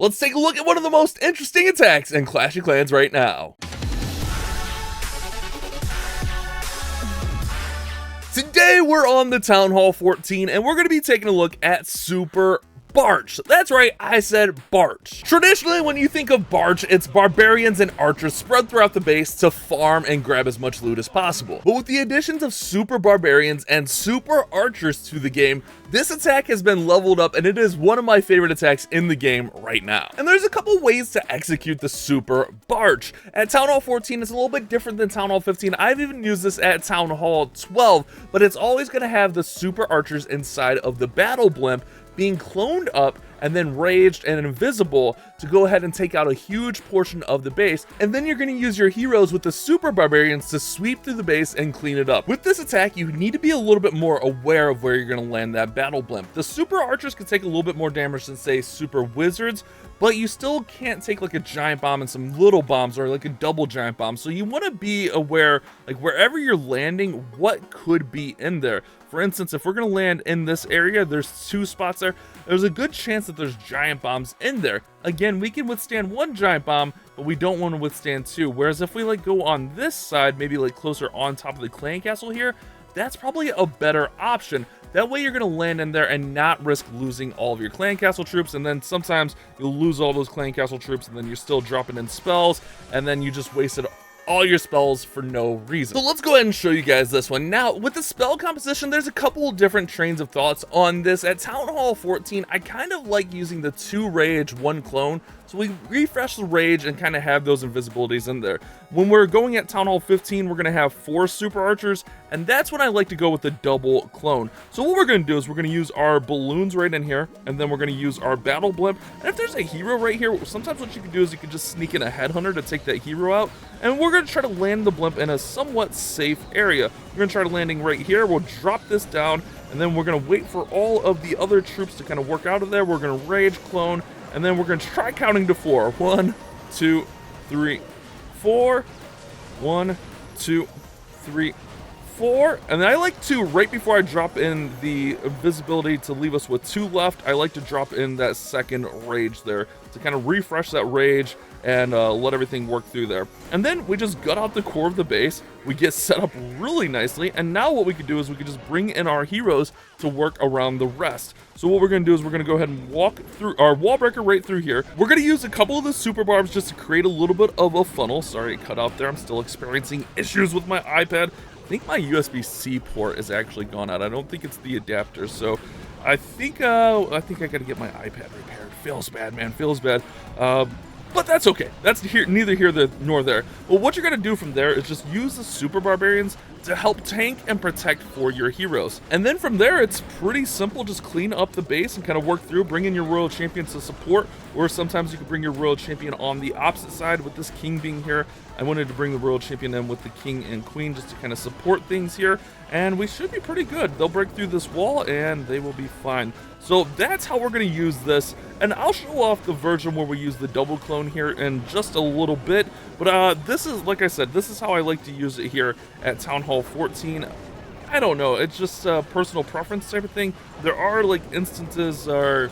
Let's take a look at one of the most interesting attacks in Clash of Clans right now. Today we're on the Town Hall 14 and we're going to be taking a look at Super Barch. That's right, I said Barch. Traditionally, when you think of Barch, it's barbarians and archers spread throughout the base to farm and grab as much loot as possible. But with the additions of Super Barbarians and Super Archers to the game, this attack has been leveled up and it is one of my favorite attacks in the game right now. And there's a couple ways to execute the Super Barch. At Town Hall 14, it's a little bit different than Town Hall 15. I've even used this at Town Hall 12, but it's always going to have the Super Archers inside of the Battle Blimp being cloned up and then raged and invisible to go ahead and take out a huge portion of the base, and then you're going to use your heroes with the Super Barbarians to sweep through the base and clean it up. With this attack, you need to be a little bit more aware of where you're going to land that Battle Blimp. The Super Archers can take a little bit more damage than, say, Super Wizards, but you still can't take like a giant bomb and some little bombs or like a double giant bomb. So you want to be aware, like wherever you're landing, what could be in there. For instance, if we're going to land in this area, there's 2 spots there. There's a good chance that there's giant bombs in there. Again, we can withstand 1 giant bomb, but we don't want to withstand 2. Whereas if we like go on this side, maybe like closer on top of the clan castle here, that's probably a better option. That way you're going to land in there and not risk losing all of your clan castle troops, and then sometimes you'll lose all those clan castle troops and then you're still dropping in spells, and then you just wasted all your spells for no reason. So let's go ahead and show you guys this one. Now, with the spell composition, there's a couple different trains of thoughts on this. At Town Hall 14, I kind of like using the 2 rage, 1 clone. So we refresh the rage and kind of have those invisibilities in there. When we're going at Town Hall 15, we're going to have 4 Super Archers, and that's when I like to go with the double clone. So what we're going to do is we're going to use our balloons right in here, and then we're going to use our Battle Blimp. And if there's a hero right here, sometimes what you can do is you can just sneak in a headhunter to take that hero out, and we're going to try to land the blimp in a somewhat safe area. We're going to try to landing right here. We'll drop this down, and then we're going to wait for all of the other troops to kind of work out of there. We're going to rage clone, and then we're going to try counting to 4. 1, 2, 3, 4. 1, 2, 3, 4. And then I like to, right before I drop in the invisibility to leave us with 2 left, I like to drop in that second rage there to kind of refresh that rage and let everything work through there. And then we just gut out the core of the base. We get set up really nicely, and now what we can do is we can just bring in our heroes to work around the rest. So what we're going to do is we're going to go ahead and walk through our wall breaker right through here. We're going to use a couple of the super barbs just to create a little bit of a funnel. Sorry, it cut out there. I'm still experiencing issues with my iPad. I think my USB-C port is actually gone out. I don't think it's the adapter, so I think I got to get my iPad repaired. Feels bad, man. Feels bad. But that's okay. That's neither here nor there. Well, what you're going to do from there is just use the Super Barbarians to help tank and protect for your heroes. And then from there, it's pretty simple. Just clean up the base and kind of work through, bring in your Royal Champions to support, or sometimes you can bring your Royal Champion on the opposite side. With this King being here, I wanted to bring the Royal Champion in with the King and Queen just to kind of support things here, and we should be pretty good. They'll break through this wall and they will be fine. So that's how we're going to use this, and I'll show off the version where we use the double clone here in just a little bit, but this is, like I said, this is how I like to use it here at Town Hall 14. I don't know, it's just a personal preference type of thing. There are like instances or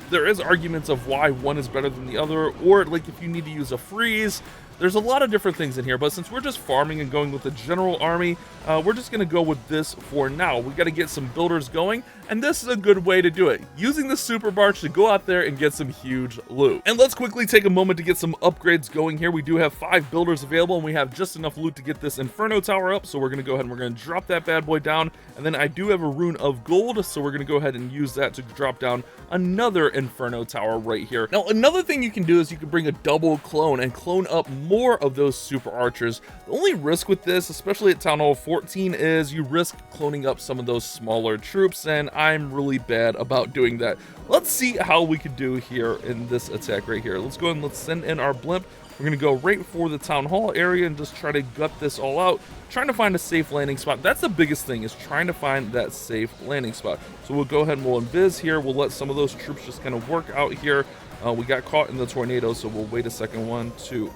there is arguments of why one is better than the other, or like if you need to use a freeze. There's a lot of different things in here, but since we're just farming and going with the general army, we're just going to go with this for now. We got to get some builders going, and this is a good way to do it, using the Super Barch to go out there and get some huge loot. And let's quickly take a moment to get some upgrades going here. We do have 5 builders available, and we have just enough loot to get this Inferno Tower up, so we're going to go ahead and we're going to drop that bad boy down, and then I do have a Rune of Gold, so we're going to go ahead and use that to drop down another Inferno Tower right here. Now, another thing you can do is you can bring a double clone and clone up more of those Super Archers. The only risk with this, especially at Town Hall 14, is you risk cloning up some of those smaller troops, and I'm really bad about doing that. Let's see how we can do here in this attack right here. Let's go ahead and let's send in our blimp. We're going to go right for the Town Hall area and just try to gut this all out, trying to find a safe landing spot. That's the biggest thing, is trying to find that safe landing spot. So we'll go ahead and we'll invis here. We'll let some of those troops just kind of work out here. We got caught in the tornado, so we'll wait a second. 1, 2,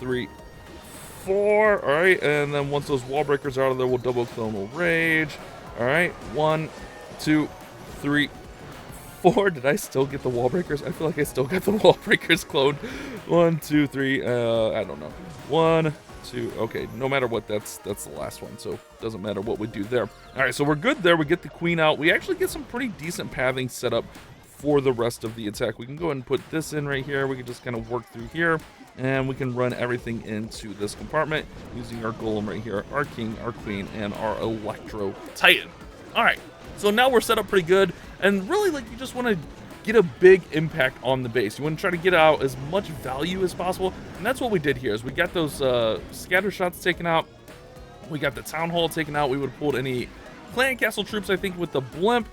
3, 4. All right, and then once those wall breakers are out of there, we'll double clone, we'll rage. All right, 1, 2, 3, 4. Did I still get the wall breakers? I feel like I still got the wall breakers cloned. 1, 2, 3. I don't know. 1, 2. Okay, no matter what, that's the last one, so it doesn't matter what we do there. All right, so we're good there. We get the queen out. We actually get some pretty decent pathing set up for the rest of the attack. We can go ahead and put this in right here. We can just kind of work through here, and we can run everything into this compartment using our golem right here, our king, our queen, and our electro titan. All right, so now we're set up pretty good, and really, like, you just want to get a big impact on the base. You want to try to get out as much value as possible, and that's what we did here. Is we got those scatter shots taken out, we got the town hall taken out. We would have pulled any clan castle troops, I think, with the blimp.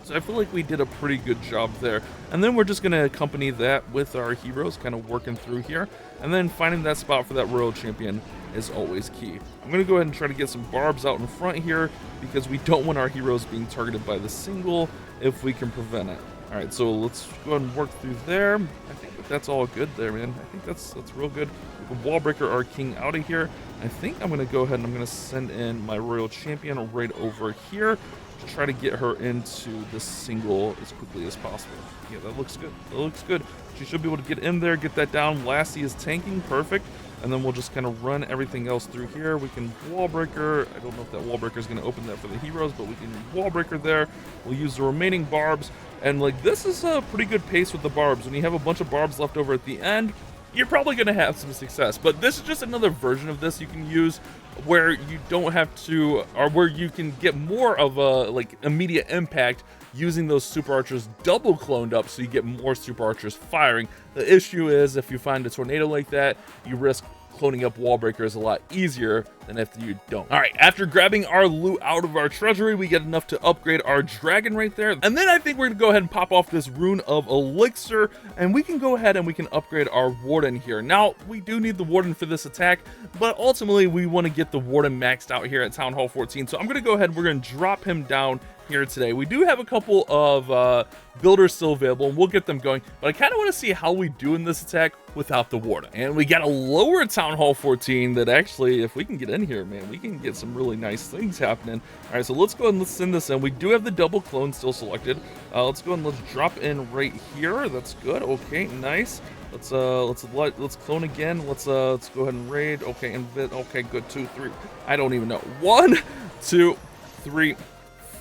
So I feel like we did a pretty good job there. And then we're just going to accompany that with our heroes kind of working through here. And then finding that spot for that royal champion is always key. I'm going to go ahead and try to get some barbs out in front here because we don't want our heroes being targeted by the single if we can prevent it. All right, so let's go ahead and work through there. I think that's all good there, man. I think that's real good. We can wall breaker our king out of here. I think I'm going to go ahead and I'm going to send in my royal champion right over here. Try to get her into this single as quickly as possible. Yeah, that looks good. That looks good. She should be able to get in there, get that down. Lassie is tanking, perfect. And then we'll just kind of run everything else through here. We can wall breaker. I don't know if that wall breaker is going to open that for the heroes, but we can wall breaker there. We'll use the remaining barbs. And like, this is a pretty good pace with the barbs. When you have a bunch of barbs left over at the end, you're probably going to have some success. But this is just another version of this you can use where you don't have to, or where you can get more of a like immediate impact using those super archers double cloned up, so you get more super archers firing. The issue is if you find a tornado like that, you risk cloning up wall breakers a lot easier than if you don't. All right, after grabbing our loot out of our treasury, we get enough to upgrade our dragon right there. And then I think we're gonna go ahead and pop off this rune of elixir, and we can go ahead and we can upgrade our warden here. Now, we do need the warden for this attack, but ultimately we want to get the warden maxed out here at Town Hall 14. So I'm gonna go ahead, we're gonna drop him down here today. We do have a couple of builders still available, and we'll get them going, but I kind of want to see how we do in this attack without the warden. And we got a lower Town Hall 14 that actually, if we can get in here, man, we can get some really nice things happening. All right, so let's go ahead and let's send this in. We do have the double clone still selected. Let's go ahead and let's drop in right here. That's good. Okay, nice. Let's clone again. Let's go ahead and raid. Okay, okay, good. 2, 3. I don't even know. 1, 2, 3,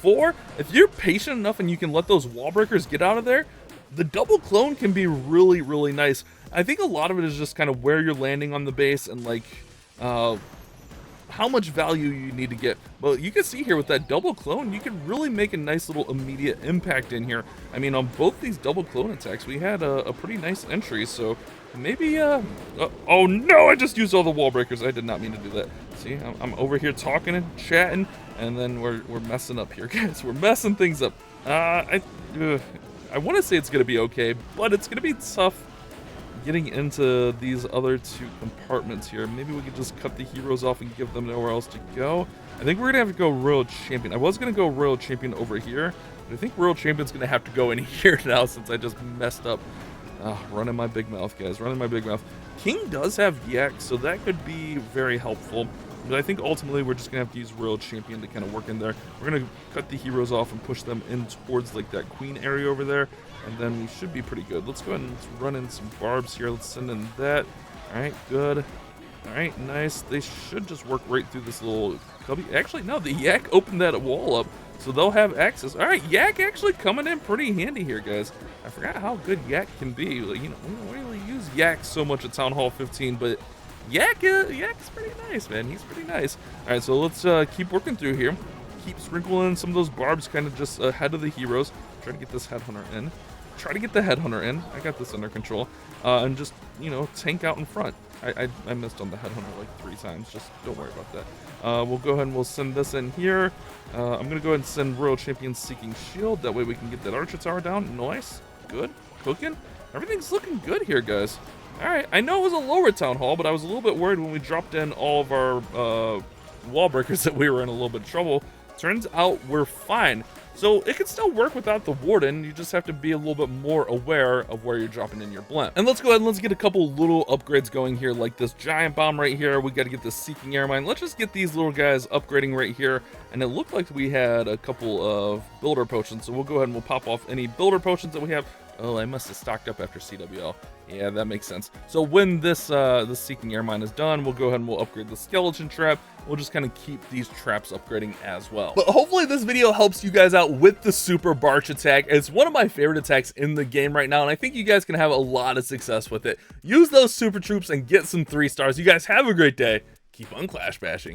4. If you're patient enough and you can let those wall breakers get out of there, the double clone can be really, really nice. I think a lot of it is just kind of where you're landing on the base and like how much value you need to get. But you can see here with that double clone, you can really make a nice little immediate impact in here. I mean, on both these double clone attacks, we had a pretty nice entry. So maybe, oh no, I just used all the wall breakers. I did not mean to do that. See, I'm over here talking and chatting, and then we're messing up here, guys. We're messing things up. I want to say it's going to be okay, but it's going to be tough getting into these other 2 compartments here. Maybe we could just cut the heroes off and give them nowhere else to go. I think we're going to have to go Royal Champion. I was going to go Royal Champion over here, but I think Royal Champion's going to have to go in here now since I just messed up. Running my big mouth, guys. Running my big mouth. King does have Yak, so that could be very helpful. But I think ultimately we're just going to have to use Royal Champion to kind of work in there. We're going to cut the heroes off and push them in towards like that queen area over there. And then we should be pretty good. Let's go ahead and let's run in some barbs here. Let's send in that. All right, good. All right, nice. They should just work right through this little cubby. Actually, no, the Yak opened that wall up, so they'll have access. All right, Yak actually coming in pretty handy here, guys. I forgot how good Yak can be. Like, you know, we don't really use Yak so much at Town Hall 15, but Yak's pretty nice, man. He's pretty nice. All right, so let's keep working through here. Keep sprinkling some of those barbs kind of just ahead of the heroes. Try to get this headhunter in. Try to get the headhunter in. I got this under control. And just, you know, tank out in front. I missed on the headhunter like 3 times. Just don't worry about that. We'll go ahead and we'll send this in here. I'm going to go ahead and send Royal Champion Seeking Shield. That way we can get that Archer Tower down. Nice. Good. Cooking. Everything's looking good here, guys. All right. I know it was a lower Town Hall, but I was a little bit worried when we dropped in all of our wall breakers that we were in a little bit of trouble. Turns out we're fine. So it can still work without the Warden, you just have to be a little bit more aware of where you're dropping in your blimp. And let's go ahead and let's get a couple little upgrades going here, like this giant bomb right here. We got to get this Seeking Air Mine. Let's just get these little guys upgrading right here. And it looked like we had a couple of builder potions, so we'll go ahead and we'll pop off any builder potions that we have. Oh, I must have stocked up after CWL. Yeah, that makes sense. So when this this Seeking Air Mine is done, we'll go ahead and we'll upgrade the Skeleton Trap. We'll just kind of keep these traps upgrading as well. But hopefully this video helps you guys out with the Super Barch attack. It's one of my favorite attacks in the game right now, and I think you guys can have a lot of success with it. Use those super troops and get some 3 stars. You guys have a great day. Keep on clash bashing.